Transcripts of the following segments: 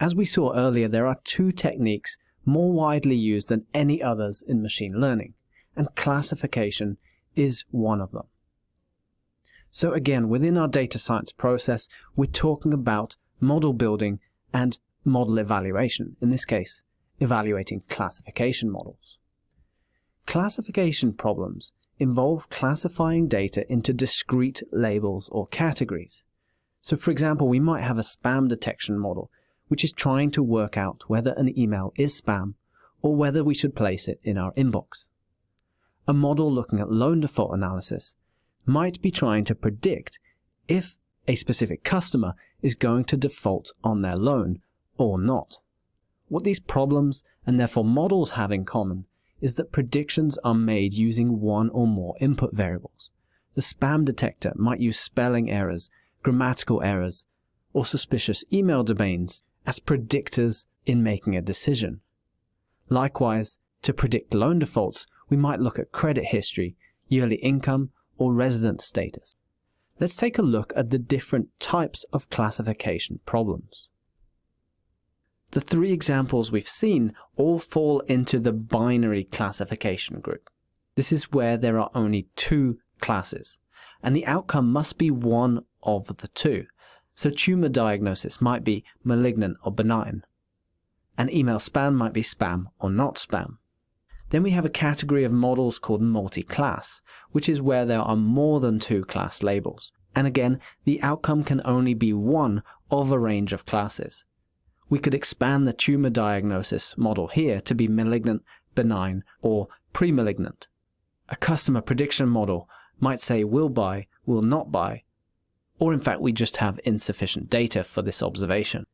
As we saw earlier, there are two techniques more widely used than any others in machine learning, and classification is one of them. So again, within our data science process, we're talking about model building and model evaluation, in this case, evaluating classification models. Classification problems involve classifying data into discrete labels or categories. So for example, we might have a spam detection model, which is trying to work out whether an email is spam or whether we should place it in our inbox. A model looking at loan default analysis might be trying to predict if a specific customer is going to default on their loan or not. What these problems and therefore models have in common is that predictions are made using one or more input variables. The spam detector might use spelling errors, grammatical errors, or suspicious email domains as predictors in making a decision. Likewise, to predict loan defaults, we might look at credit history, yearly income, or resident status. Let's take a look at the different types of classification problems. The three examples we've seen all fall into the binary classification group. This is where there are only two classes, and the outcome must be one of the two. So tumor diagnosis might be malignant or benign, and email spam might be spam or not spam. Then we have a category of models called multi-class, which is where there are more than two class labels. And again, the outcome can only be one of a range of classes. We could expand the tumor diagnosis model here to be malignant, benign, or pre-malignant. A customer prediction model might say will buy, will not buy, or in fact we just have insufficient data for this observation.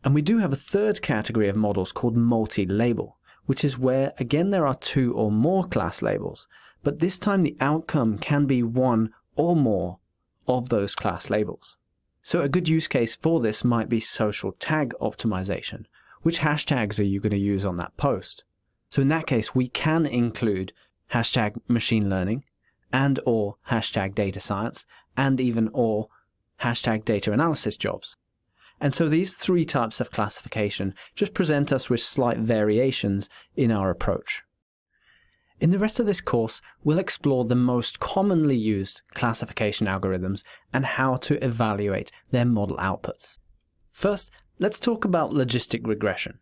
And we do have a third category of models called multi-label, which is where again there are two or more class labels, but this time the outcome can be one or more of those class labels. So a good use case for this might be social tag optimization. Which hashtags are you going to use on that post? So in that case, we can include hashtag machine learning and or hashtag data science and even or hashtag data analysis jobs. And so these three types of classification just present us with slight variations in our approach. In the rest of this course, we'll explore the most commonly used classification algorithms and how to evaluate their model outputs. First, let's talk about logistic regression.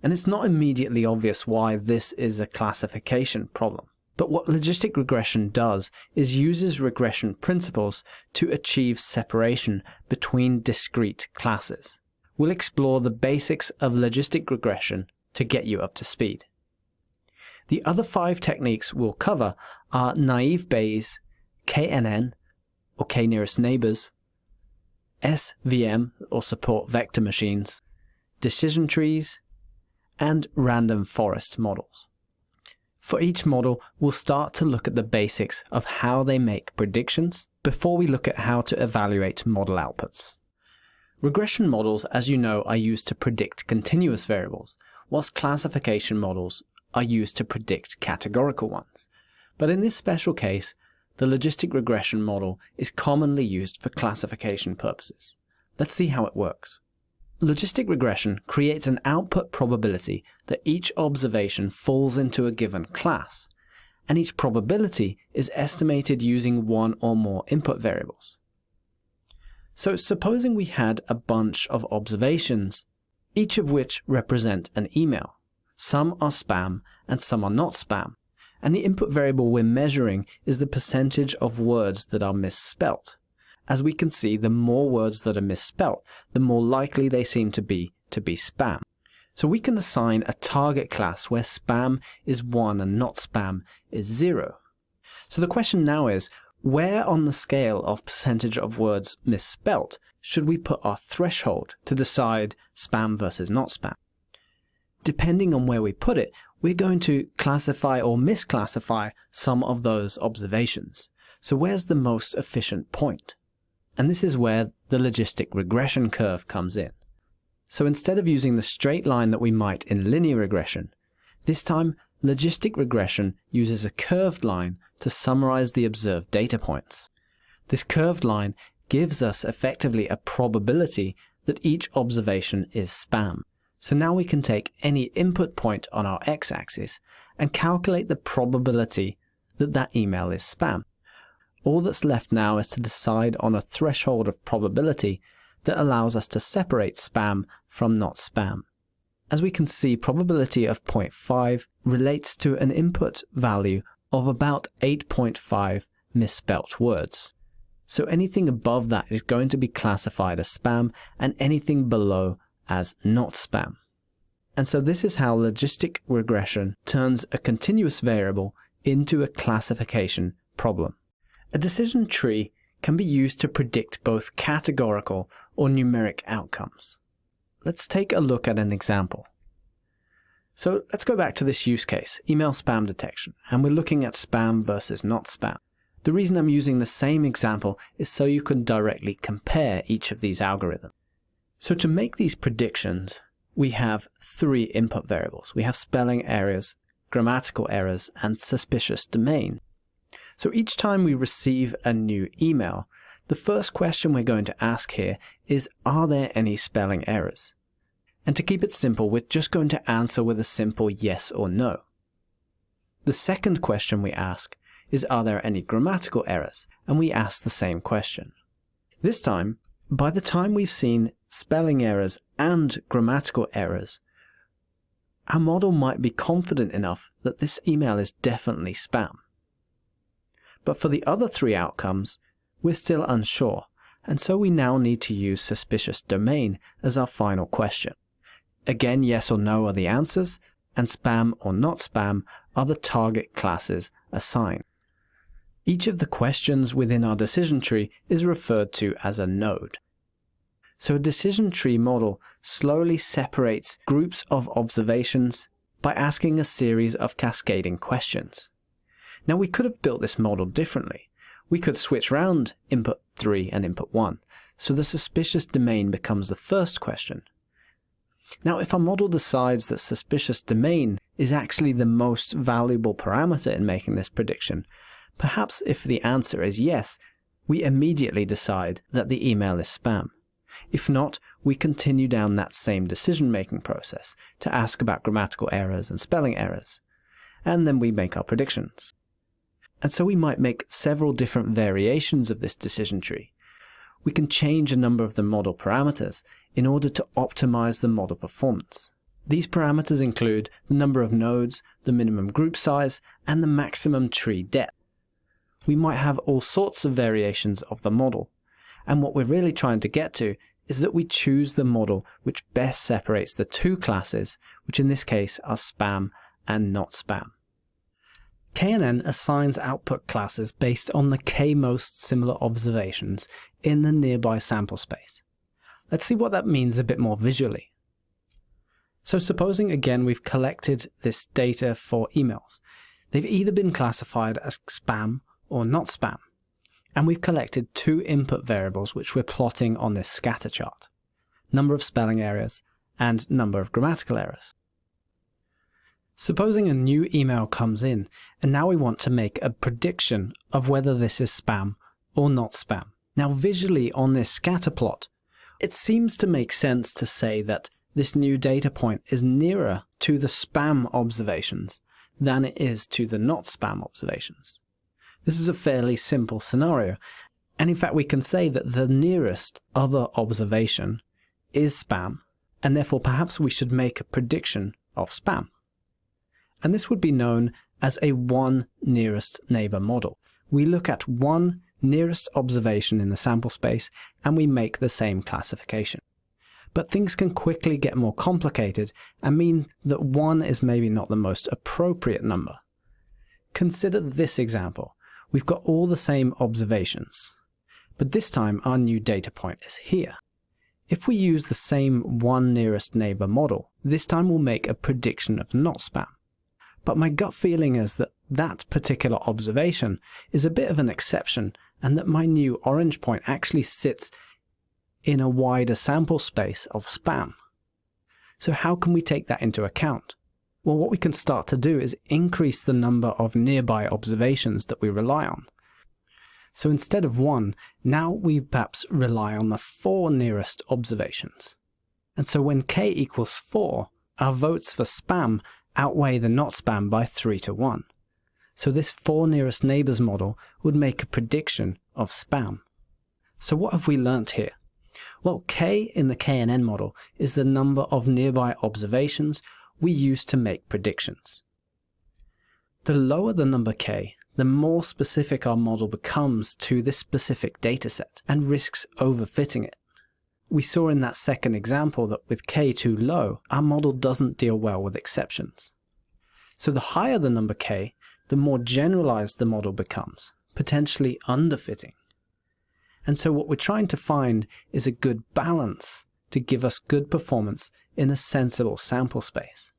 And it's not immediately obvious why this is a classification problem. But what logistic regression does is uses regression principles to achieve separation between discrete classes. We'll explore the basics of logistic regression to get you up to speed. The other 5 techniques we'll cover are naive Bayes, KNN, or K-nearest neighbors, SVM, or support vector machines, decision trees, and random forest models. For each model, we'll start to look at the basics of how they make predictions before we look at how to evaluate model outputs. Regression models, as you know, are used to predict continuous variables, whilst classification models are used to predict categorical ones. But in this special case, the logistic regression model is commonly used for classification purposes. Let's see how it works. Logistic regression creates an output probability that each observation falls into a given class, and each probability is estimated using one or more input variables. So supposing we had a bunch of observations, each of which represent an email. Some are spam and some are not spam, and the input variable we're measuring is the percentage of words that are misspelt. As we can see, the more words that are misspelt, the more likely they seem to be spam. So we can assign a target class where spam is 1 and not spam is 0. So the question now is, where on the scale of percentage of words misspelt should we put our threshold to decide spam versus not spam? Depending on where we put it, we're going to classify or misclassify some of those observations. So where's the most efficient point? And this is where the logistic regression curve comes in. So instead of using the straight line that we might in linear regression, this time logistic regression uses a curved line to summarize the observed data points. This curved line gives us effectively a probability that each observation is spam. So now we can take any input point on our x-axis and calculate the probability that that email is spam. All that's left now is to decide on a threshold of probability that allows us to separate spam from not spam. As we can see, probability of 0.5 relates to an input value of about 8.5 misspelt words. So anything above that is going to be classified as spam and anything below as not spam. And so this is how logistic regression turns a continuous variable into a classification problem. A decision tree can be used to predict both categorical or numeric outcomes. Let's take a look at an example. So let's go back to this use case, email spam detection, and we're looking at spam versus not spam. The reason I'm using the same example is so you can directly compare each of these algorithms. So to make these predictions, we have 3 input variables. We have spelling errors, grammatical errors, and suspicious domain. So each time we receive a new email, the first question we're going to ask here is, are there any spelling errors? And to keep it simple, we're just going to answer with a simple yes or no. The second question we ask is, are there any grammatical errors? And we ask the same question. This time, by the time we've seen spelling errors and grammatical errors, our model might be confident enough that this email is definitely spam. But for the other 3 outcomes, we're still unsure, and so we now need to use suspicious domain as our final question. Again, yes or no are the answers, and spam or not spam are the target classes assigned. Each of the questions within our decision tree is referred to as a node. So a decision tree model slowly separates groups of observations by asking a series of cascading questions. Now we could have built this model differently. We could switch around input 3 and input 1, so the suspicious domain becomes the first question. Now if our model decides that suspicious domain is actually the most valuable parameter in making this prediction, perhaps if the answer is yes, we immediately decide that the email is spam. If not, we continue down that same decision-making process to ask about grammatical errors and spelling errors, and then we make our predictions. And so we might make several different variations of this decision tree. We can change a number of the model parameters in order to optimize the model performance. These parameters include the number of nodes, the minimum group size, and the maximum tree depth. We might have all sorts of variations of the model, and what we're really trying to get to is that we choose the model which best separates the 2 classes, which in this case are spam and not spam. KNN assigns output classes based on the k most similar observations in the nearby sample space. Let's see what that means a bit more visually. So supposing again we've collected this data for emails. They've either been classified as spam or not spam, and we've collected 2 input variables which we're plotting on this scatter chart: number of spelling errors and number of grammatical errors. Supposing a new email comes in, and now we want to make a prediction of whether this is spam or not spam. Now visually on this scatter plot, it seems to make sense to say that this new data point is nearer to the spam observations than it is to the not spam observations. This is a fairly simple scenario, and in fact we can say that the nearest other observation is spam, and therefore perhaps we should make a prediction of spam. And this would be known as a one nearest neighbor model. We look at one nearest observation in the sample space and we make the same classification. But things can quickly get more complicated and mean that 1 is maybe not the most appropriate number. Consider this example. We've got all the same observations, but this time our new data point is here. If we use the same one nearest neighbor model, this time we'll make a prediction of not spam. But my gut feeling is that that particular observation is a bit of an exception, and that my new orange point actually sits in a wider sample space of spam. So how can we take that into account? Well, what we can start to do is increase the number of nearby observations that we rely on. So instead of 1, now we perhaps rely on the 4 nearest observations. And so when k equals 4, our votes for spam outweigh the not spam by 3 to 1. So this 4 nearest neighbors model would make a prediction of spam. So what have we learnt here? Well, k in the KNN model is the number of nearby observations we use to make predictions. The lower the number k, the more specific our model becomes to this specific dataset and risks overfitting it. We saw in that second example that with k too low, our model doesn't deal well with exceptions. So the higher the number k, the more generalized the model becomes, potentially underfitting. And so what we're trying to find is a good balance to give us good performance in a sensible sample space.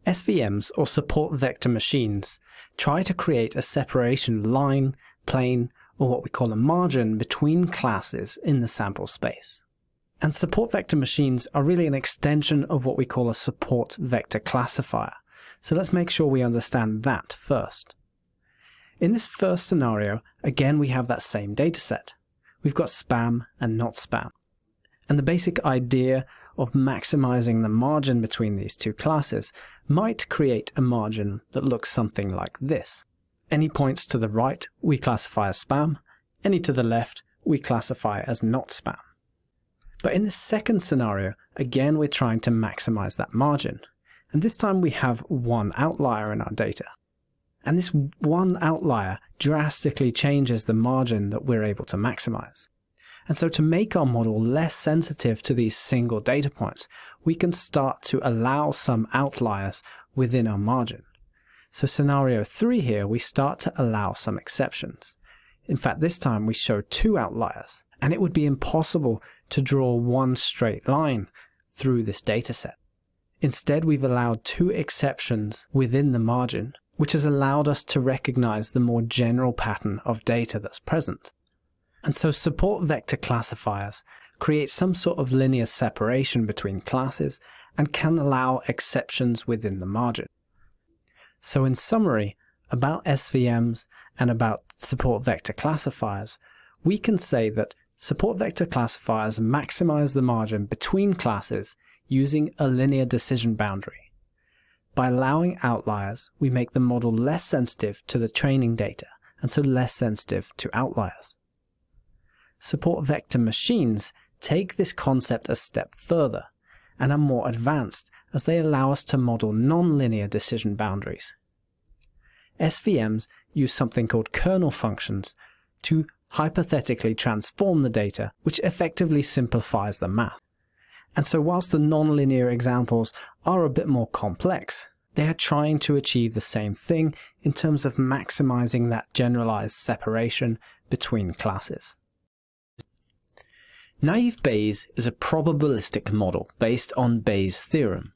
SVMs, or support vector machines, try to create a separation line, plane, or what we call a margin between classes in the sample space. And support vector machines are really an extension of what we call a support vector classifier. So let's make sure we understand that first. In this first scenario, again we have that same dataset. We've got spam and not spam. And the basic idea of maximizing the margin between these two classes might create a margin that looks something like this. Any points to the right we classify as spam, any to the left we classify as not spam. But in the second scenario, again we're trying to maximize that margin. And this time we have one outlier in our data. And this one outlier drastically changes the margin that we're able to maximize. And so to make our model less sensitive to these single data points, we can start to allow some outliers within our margin. So scenario 3 here, we start to allow some exceptions. In fact, this time we show 2 outliers, and it would be impossible to draw one straight line through this dataset. Instead, we've allowed 2 exceptions within the margin, which has allowed us to recognize the more general pattern of data that's present. And so support vector classifiers create some sort of linear separation between classes and can allow exceptions within the margin. So in summary, about SVMs and about support vector classifiers, we can say that support vector classifiers maximize the margin between classes using a linear decision boundary. By allowing outliers, we make the model less sensitive to the training data, and so less sensitive to outliers. Support vector machines take this concept a step further and are more advanced as they allow us to model nonlinear decision boundaries. SVMs use something called kernel functions to hypothetically transform the data, which effectively simplifies the math. And so whilst the nonlinear examples are a bit more complex, they are trying to achieve the same thing in terms of maximizing that generalized separation between classes. Naive Bayes is a probabilistic model based on Bayes' theorem.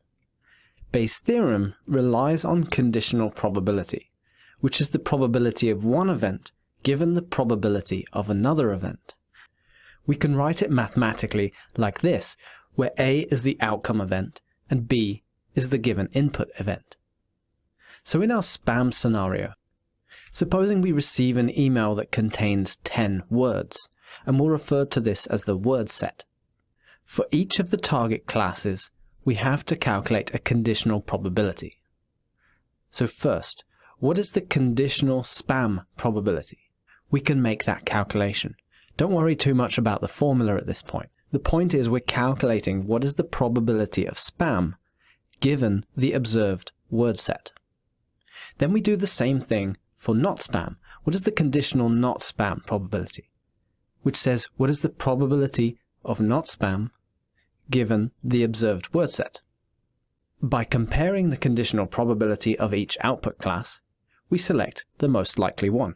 Bayes' theorem relies on conditional probability, which is the probability of one event given the probability of another event. We can write it mathematically like this, where A is the outcome event and B is the given input event. So in our spam scenario, supposing we receive an email that contains 10 words, and we'll refer to this as the word set. For each of the target classes, we have to calculate a conditional probability. So first, what is the conditional spam probability? We can make that calculation. Don't worry too much about the formula at this point. The point is we're calculating what is the probability of spam given the observed word set. Then we do the same thing for not spam. What is the conditional not spam probability? Which says what is the probability of not spam given the observed word set. By comparing the conditional probability of each output class, we select the most likely one.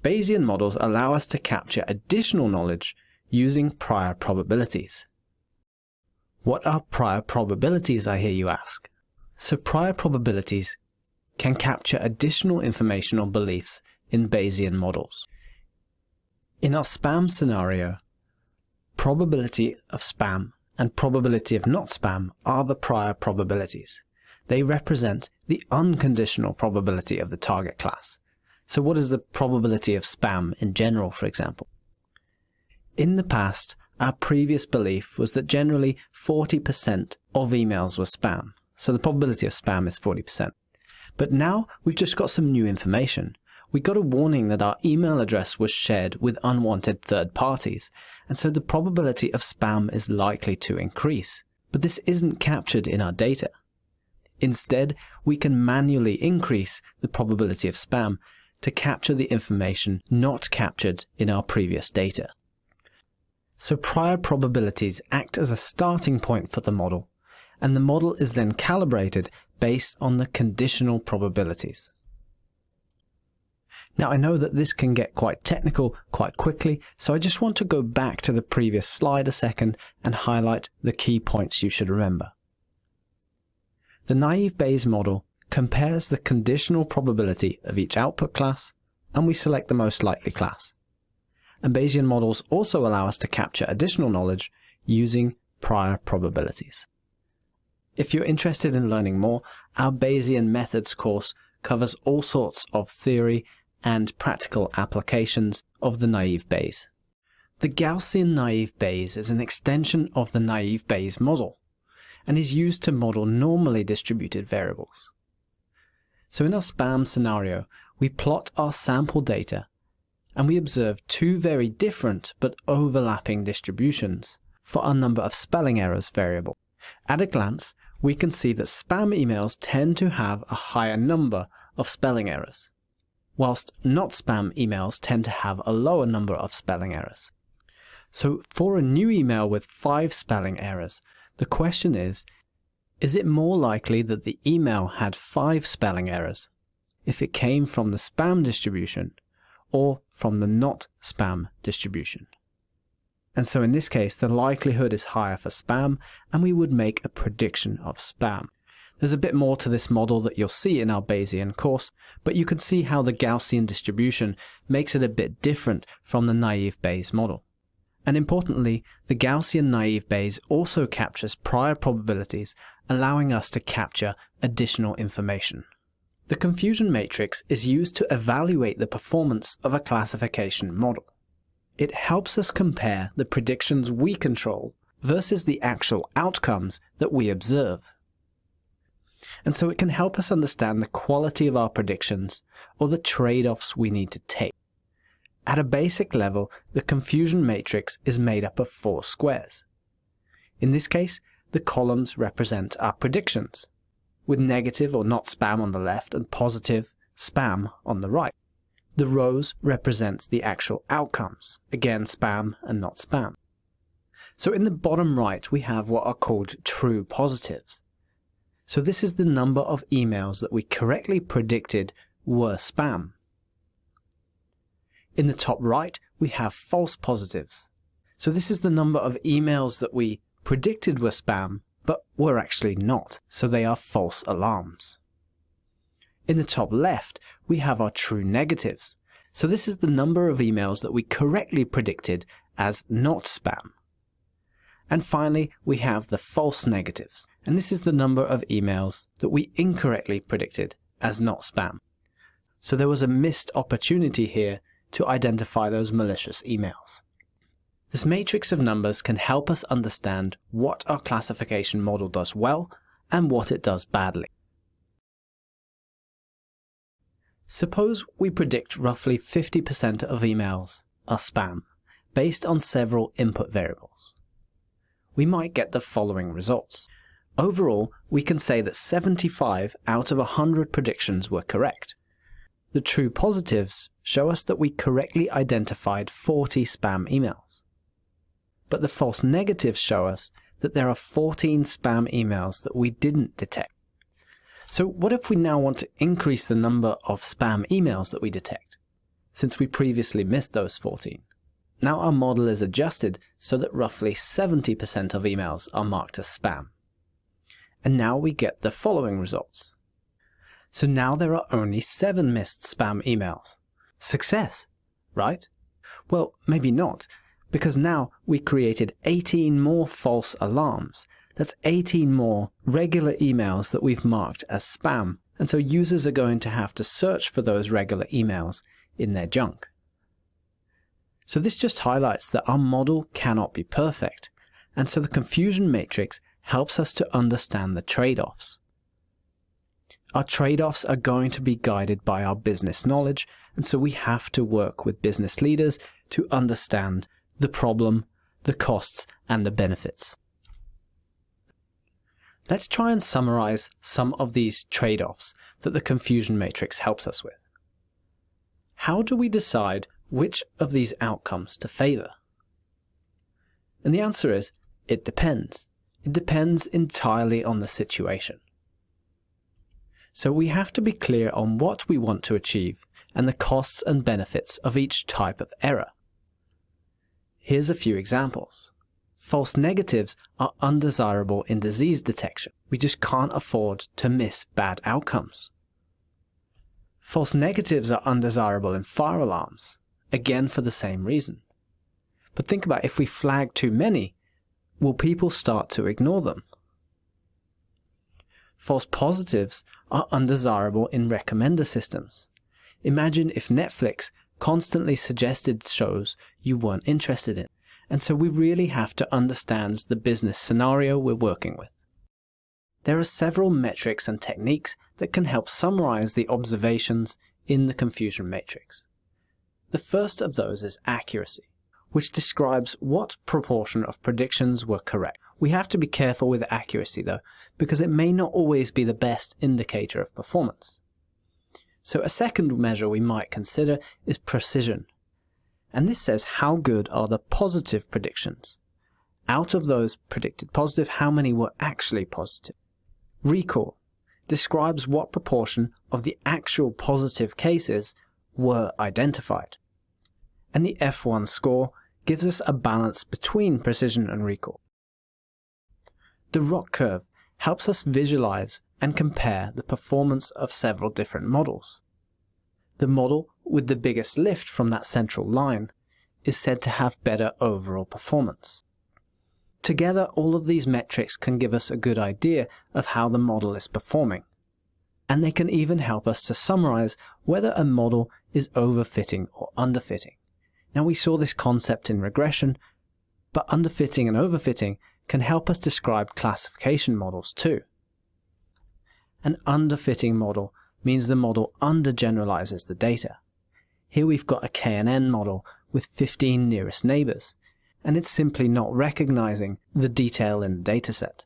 Bayesian models allow us to capture additional knowledge using prior probabilities. What are prior probabilities, I hear you ask? So prior probabilities can capture additional information or beliefs in Bayesian models. In our spam scenario, probability of spam and probability of not spam are the prior probabilities. They represent the unconditional probability of the target class. So what is the probability of spam in general, for example? In the past, our previous belief was that generally 40% of emails were spam. So the probability of spam is 40%. But now we've just got some new information. We got a warning that our email address was shared with unwanted third parties, and so the probability of spam is likely to increase. But this isn't captured in our data. Instead, we can manually increase the probability of spam to capture the information not captured in our previous data. So prior probabilities act as a starting point for the model, and the model is then calibrated based on the conditional probabilities. Now I know that this can get quite technical quite quickly, so I just want to go back to the previous slide a second and highlight the key points you should remember. The naive Bayes model compares the conditional probability of each output class, and we select the most likely class. And Bayesian models also allow us to capture additional knowledge using prior probabilities. If you're interested in learning more, our Bayesian methods course covers all sorts of theory and practical applications of the naive Bayes. The Gaussian naive Bayes is an extension of the naive Bayes model and is used to model normally distributed variables. So in our spam scenario, we plot our sample data and we observe two very different but overlapping distributions for our number of spelling errors variable. At a glance, we can see that spam emails tend to have a higher number of spelling errors, whilst not spam emails tend to have a lower number of spelling errors. So for a new email with 5 spelling errors, the question is it more likely that the email had 5 spelling errors if it came from the spam distribution or from the not spam distribution? And so in this case, the likelihood is higher for spam, and we would make a prediction of spam. There's a bit more to this model that you'll see in our Bayesian course, but you can see how the Gaussian distribution makes it a bit different from the naive Bayes model. And importantly, the Gaussian naive Bayes also captures prior probabilities, allowing us to capture additional information. The confusion matrix is used to evaluate the performance of a classification model. It helps us compare the predictions we control versus the actual outcomes that we observe. And so it can help us understand the quality of our predictions or the trade-offs we need to take. At a basic level, the confusion matrix is made up of 4 squares. In this case, the columns represent our predictions, with negative or not spam on the left and positive spam on the right. The rows represent the actual outcomes, again spam and not spam. So in the bottom right we have what are called true positives. So this is the number of emails that we correctly predicted were spam. In the top right we have false positives. So this is the number of emails that we predicted were spam but were actually not, so they are false alarms. In the top left, we have our true negatives. So this is the number of emails that we correctly predicted as not spam. And finally, we have the false negatives. And this is the number of emails that we incorrectly predicted as not spam. So there was a missed opportunity here to identify those malicious emails. This matrix of numbers can help us understand what our classification model does well and what it does badly. Suppose we predict roughly 50% of emails are spam, based on several input variables. We might get the following results. Overall, we can say that 75 out of 100 predictions were correct. The true positives show us that we correctly identified 40 spam emails. But the false negatives show us that there are 14 spam emails that we didn't detect. So what if we now want to increase the number of spam emails that we detect, since we previously missed those 14? Now our model is adjusted so that roughly 70% of emails are marked as spam. And now we get the following results. So now there are only 7 missed spam emails. Success, right? Well, maybe not, because now we created 18 more false alarms. That's 18 more regular emails that we've marked as spam and so users are going to have to search for those regular emails in their junk. So this just highlights that our model cannot be perfect, and so the confusion matrix helps us to understand the trade-offs. Our trade-offs are going to be guided by our business knowledge, and so we have to work with business leaders to understand the problem, the costs, and the benefits. Let's try and summarize some of these trade-offs that the confusion matrix helps us with. How do we decide which of these outcomes to favor? And the answer is, it depends. It depends entirely on the situation. So we have to be clear on what we want to achieve and the costs and benefits of each type of error. Here's a few examples. False negatives are undesirable in disease detection. We just can't afford to miss bad outcomes. False negatives are undesirable in fire alarms, again for the same reason. But think about if we flag too many, will people start to ignore them? False positives are undesirable in recommender systems. Imagine if Netflix constantly suggested shows you weren't interested in. And so we really have to understand the business scenario we're working with. There are several metrics and techniques that can help summarize the observations in the confusion matrix. The first of those is accuracy, which describes what proportion of predictions were correct. We have to be careful with accuracy though, because it may not always be the best indicator of performance. So a second measure we might consider is precision. And this says how good are the positive predictions. Out of those predicted positive, how many were actually positive? Recall describes what proportion of the actual positive cases were identified. And the F1 score gives us a balance between precision and recall. The ROC curve helps us visualize and compare the performance of several different models. The model with the biggest lift from that central line is said to have better overall performance. Together, all of these metrics can give us a good idea of how the model is performing. And they can even help us to summarize whether a model is overfitting or underfitting. Now, we saw this concept in regression, but underfitting and overfitting can help us describe classification models too. An underfitting model means the model undergeneralizes the data. Here we've got a KNN model with 15 nearest neighbors, and it's simply not recognizing the detail in the dataset.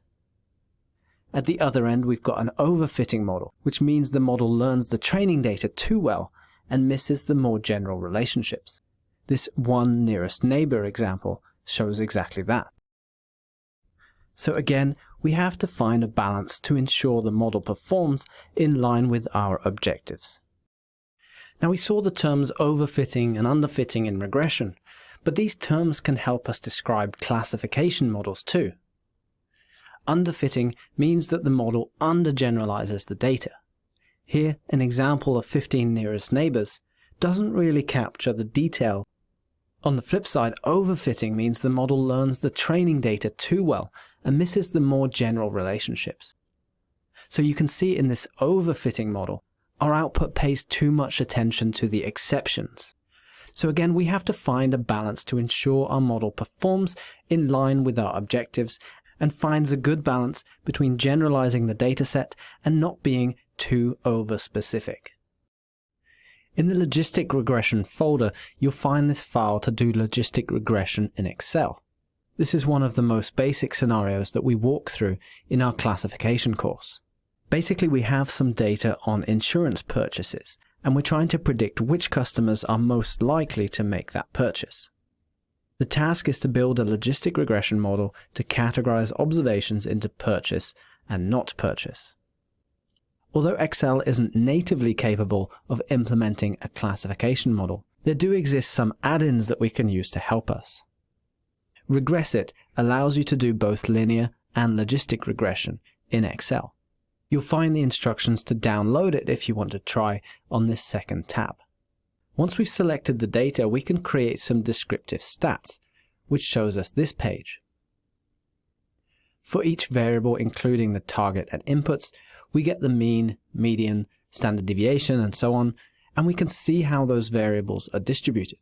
At the other end, we've got an overfitting model, which means the model learns the training data too well and misses the more general relationships. This one nearest neighbor example shows exactly that. So again, we have to find a balance to ensure the model performs in line with our objectives. Now, we saw the terms overfitting and underfitting in regression, but these terms can help us describe classification models too. Underfitting means that the model undergeneralizes the data. Here, an example of 15 nearest neighbors doesn't really capture the detail. On the flip side, overfitting means the model learns the training data too well and misses the more general relationships. So you can see in this overfitting model, our output pays too much attention to the exceptions. So again, we have to find a balance to ensure our model performs in line with our objectives and finds a good balance between generalizing the dataset and not being too over-specific. In the logistic regression folder, you'll find this file to do logistic regression in Excel. This is one of the most basic scenarios that we walk through in our classification course. Basically, we have some data on insurance purchases, and we're trying to predict which customers are most likely to make that purchase. The task is to build a logistic regression model to categorize observations into purchase and not purchase. Although Excel isn't natively capable of implementing a classification model, there do exist some add-ins that we can use to help us. Regressit allows you to do both linear and logistic regression in Excel. You'll find the instructions to download it if you want to try on this second tab. Once we've selected the data, we can create some descriptive stats, which shows us this page. For each variable, including the target and inputs, we get the mean, median, standard deviation, and so on, and we can see how those variables are distributed.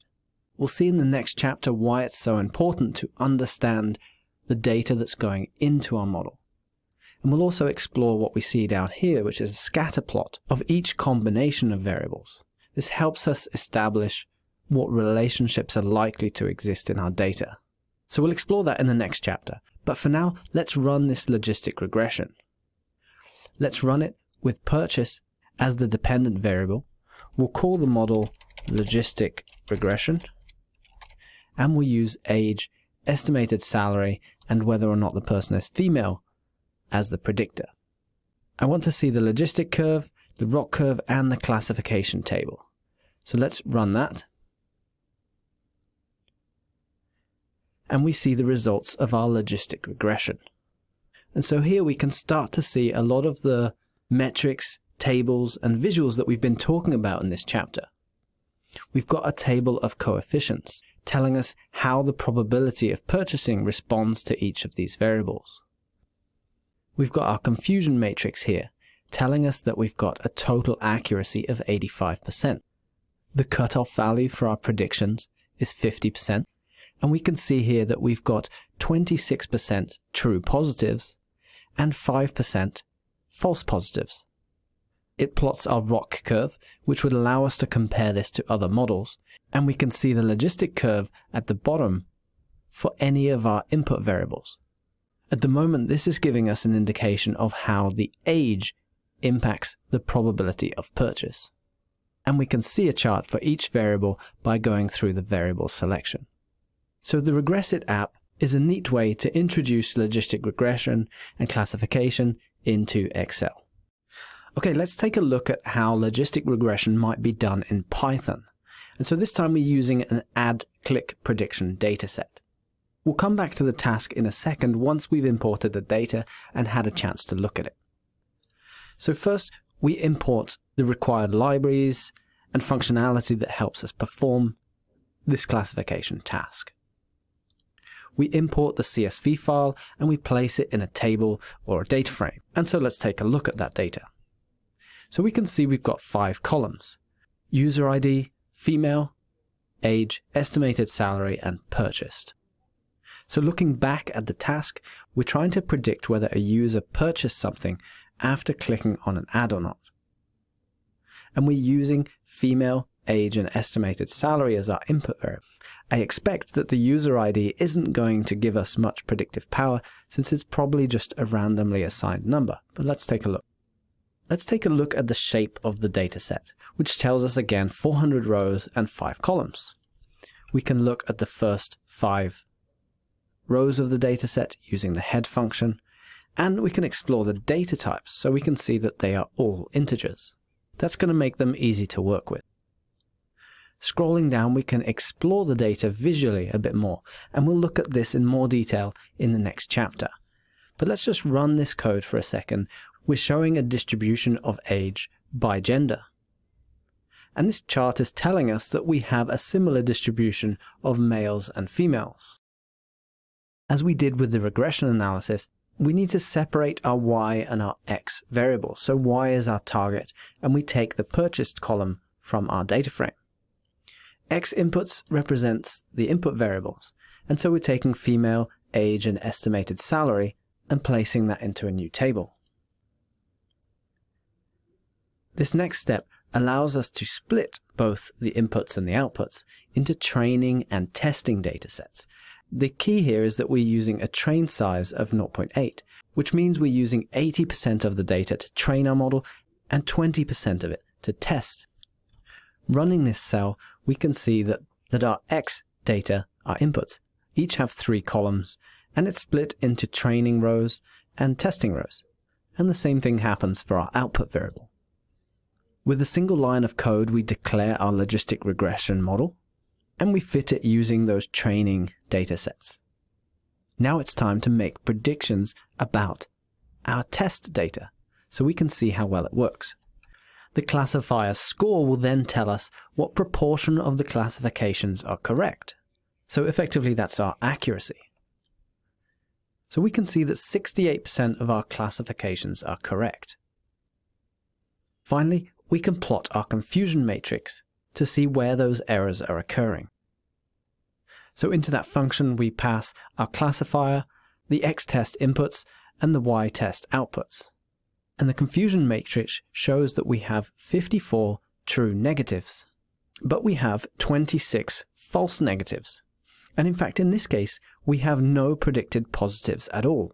We'll see in the next chapter why it's so important to understand the data that's going into our model. And we'll also explore what we see down here, which is a scatter plot of each combination of variables. This helps us establish what relationships are likely to exist in our data. So we'll explore that in the next chapter. But for now, let's run this logistic regression. Let's run it with purchase as the dependent variable. We'll call the model logistic regression, and we'll use age, estimated salary, and whether or not the person is female as the predictor. I want to see the logistic curve, the ROC curve, and the classification table. So let's run that. And we see the results of our logistic regression. And so here we can start to see a lot of the metrics, tables, and visuals that we've been talking about in this chapter. We've got a table of coefficients telling us how the probability of purchasing responds to each of these variables. We've got our confusion matrix here, telling us that we've got a total accuracy of 85%. The cutoff value for our predictions is 50%, and we can see here that we've got 26% true positives and 5% false positives. It plots our ROC curve, which would allow us to compare this to other models, and we can see the logistic curve at the bottom for any of our input variables. At the moment, this is giving us an indication of how the age impacts the probability of purchase. And we can see a chart for each variable by going through the variable selection. So the Regressit app is a neat way to introduce logistic regression and classification into Excel. Okay, let's take a look at how logistic regression might be done in Python. And so this time we're using an add-click prediction dataset. We'll come back to the task in a second once we've imported the data and had a chance to look at it. So first, we import the required libraries and functionality that helps us perform this classification task. We import the CSV file and we place it in a table or a data frame. And so let's take a look at that data. So we can see we've got 5 columns: user ID, female, age, estimated salary, and purchased. So looking back at the task, we're trying to predict whether a user purchased something after clicking on an ad or not. And we're using female, age, and estimated salary as our input variable. I expect that the user ID isn't going to give us much predictive power since it's probably just a randomly assigned number, but let's take a look. Let's take a look at the shape of the dataset, which tells us again 400 rows and 5 columns. We can look at the first 5 rows of the dataset using the head function, and we can explore the data types so we can see that they are all integers. That's going to make them easy to work with. Scrolling down, we can explore the data visually a bit more, and we'll look at this in more detail in the next chapter. But let's just run this code for a second. We're showing a distribution of age by gender. And this chart is telling us that we have a similar distribution of males and females. As we did with the regression analysis, we need to separate our y and our x variables. So y is our target, and we take the purchased column from our data frame. X inputs represents the input variables, and so we're taking female, age, and estimated salary and placing that into a new table. This next step allows us to split both the inputs and the outputs into training and testing datasets. The key here is that we're using a train size of 0.8, which means we're using 80% of the data to train our model and 20% of it to test. Running this cell, we can see that our X data, our inputs, each have 3 columns, and it's split into training rows and testing rows. And the same thing happens for our output variable. With a single line of code, we declare our logistic regression model, and we fit it using those training datasets. Now it's time to make predictions about our test data, so we can see how well it works. The classifier score will then tell us what proportion of the classifications are correct. So effectively, that's our accuracy. So we can see that 68% of our classifications are correct. Finally, we can plot our confusion matrix to see where those errors are occurring. So into that function we pass our classifier, the x-test inputs, and the y-test outputs. And the confusion matrix shows that we have 54 true negatives, but we have 26 false negatives. And in fact, in this case, we have no predicted positives at all.